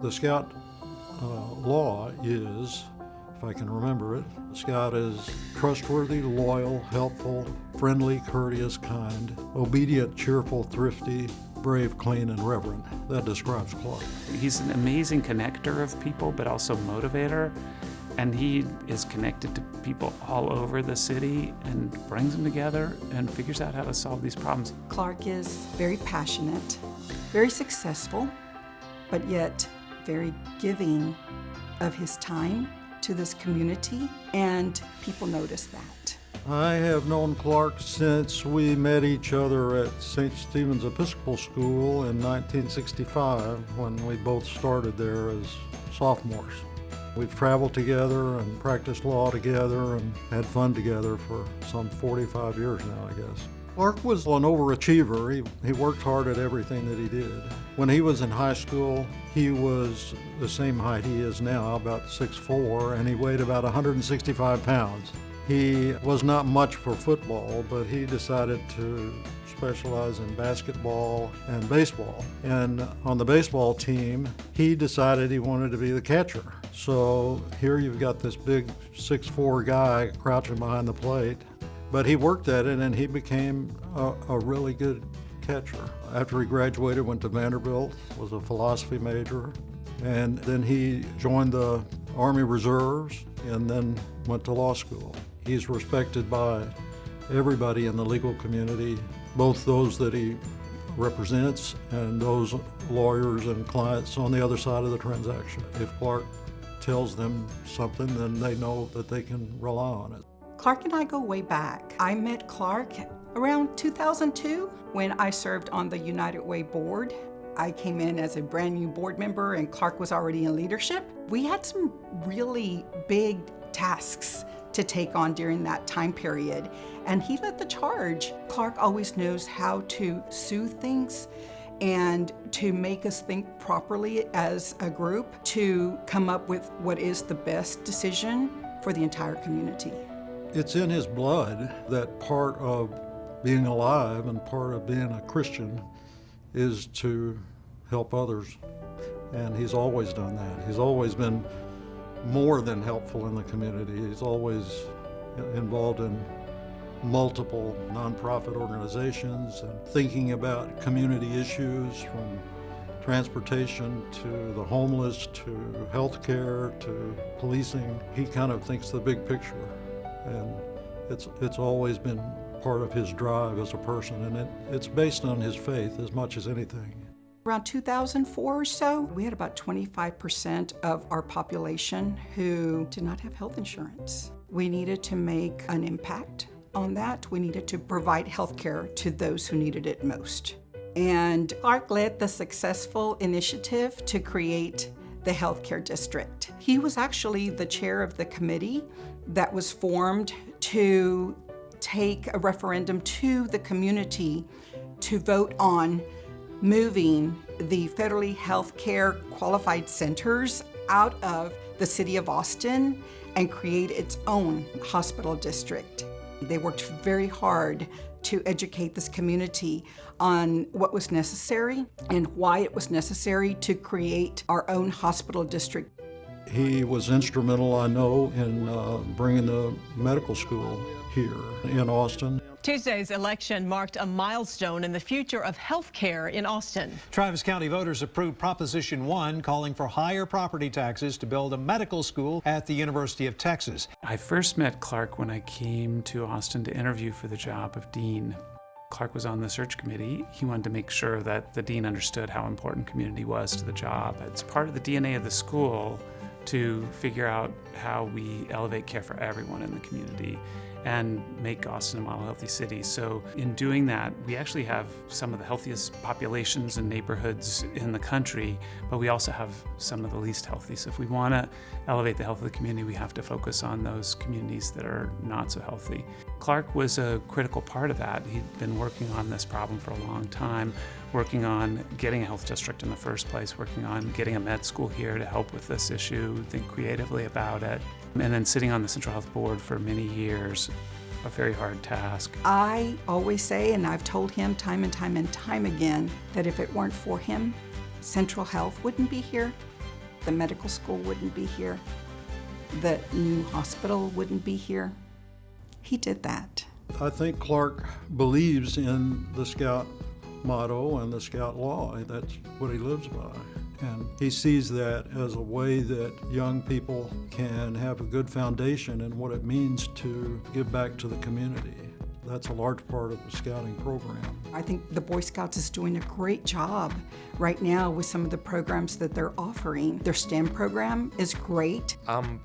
The Scout law is, if I can remember it, the Scout is trustworthy, loyal, helpful, friendly, courteous, kind, obedient, cheerful, thrifty, brave, clean, and reverent. That describes Clarke. He's an amazing connector of people, but also motivator. And he is connected to people all over the city and brings them together and figures out how to solve these problems. Clarke is very passionate, very successful, but yet very giving of his time to this community, and people notice that. I have known Clarke since we met each other at St. Stephen's Episcopal School in 1965 when we both started there as sophomores. We've traveled together and practiced law together and had fun together for some 45 years now, I guess. Clarke was an overachiever. He worked hard at everything that he did. When he was in high school, he was the same height he is now, about 6'4", and he weighed about 165 pounds. He was not much for football, but he decided to specialize in basketball and baseball. And on the baseball team, he decided he wanted to be the catcher. So here you've got this big 6'4" guy crouching behind the plate. But he worked at it and he became a really good catcher. After he graduated, went to Vanderbilt, was a philosophy major, and then he joined the Army Reserves and then went to law school. He's respected by everybody in the legal community, both those that he represents and those lawyers and clients on the other side of the transaction. If Clarke tells them something, then they know that they can rely on it. Clarke and I go way back. I met Clarke around 2002 when I served on the United Way board. I came in as a brand new board member and Clarke was already in leadership. We had some really big tasks to take on during that time period, and he led the charge. Clarke always knows how to soothe things and to make us think properly as a group to come up with what is the best decision for the entire community. It's in his blood that part of being alive and part of being a Christian is to help others. And he's always done that. He's always been more than helpful in the community. He's always involved in multiple nonprofit organizations and thinking about community issues from transportation to the homeless to healthcare to policing. He kind of thinks the big picture. And it's always been part of his drive as a person, and it's based on his faith as much as anything. Around 2004 or so, we had about 25% of our population who did not have health insurance. We needed to make an impact on that. We needed to provide health care to those who needed it most. And Clarke led the successful initiative to create the healthcare district. He was actually the chair of the committee that was formed to take a referendum to the community to vote on moving the federally healthcare qualified centers out of the city of Austin and create its own hospital district. They worked very hard to educate this community on what was necessary and why it was necessary to create our own hospital district. He was instrumental, I know, in bringing the medical school here in Austin. Tuesday's election marked a milestone in the future of health care in Austin. Travis County voters approved Proposition 1, calling for higher property taxes to build a medical school at the University of Texas. I first met Clarke when I came to Austin to interview for the job of dean. Clarke was on the search committee. He wanted to make sure that the dean understood how important community was to the job. It's part of the DNA of the school to figure out how we elevate care for everyone in the community and make Austin a model healthy city. So in doing that, we actually have some of the healthiest populations and neighborhoods in the country, but we also have some of the least healthy. So if we want to elevate the health of the community, we have to focus on those communities that are not so healthy. Clarke was a critical part of that. He'd been working on this problem for a long time, working on getting a health district in the first place, working on getting a med school here to help with this issue, think creatively about it, and then sitting on the Central Health Board for many years, a very hard task. I always say, and I've told him time and time again, that if it weren't for him, Central Health wouldn't be here, The medical school wouldn't be here. The new hospital wouldn't be here. He did that. I think Clarke believes in the Scout motto and the Scout law. That's what he lives by. And he sees that as a way that young people can have a good foundation in what it means to give back to the community. That's a large part of the Scouting program. I think the Boy Scouts is doing a great job right now with some of the programs that they're offering. Their STEM program is great. I'm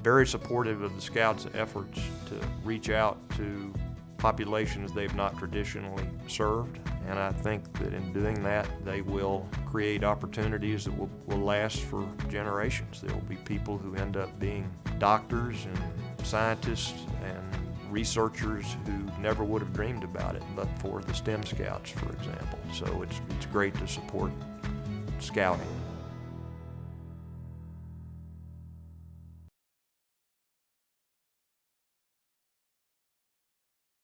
very supportive of the Scouts' efforts to reach out to populations they've not traditionally served, and I think that in doing that they will create opportunities that will last for generations. There will be people who end up being doctors and scientists and researchers who never would have dreamed about it but for the STEM Scouts, for example. So it's great to support Scouting.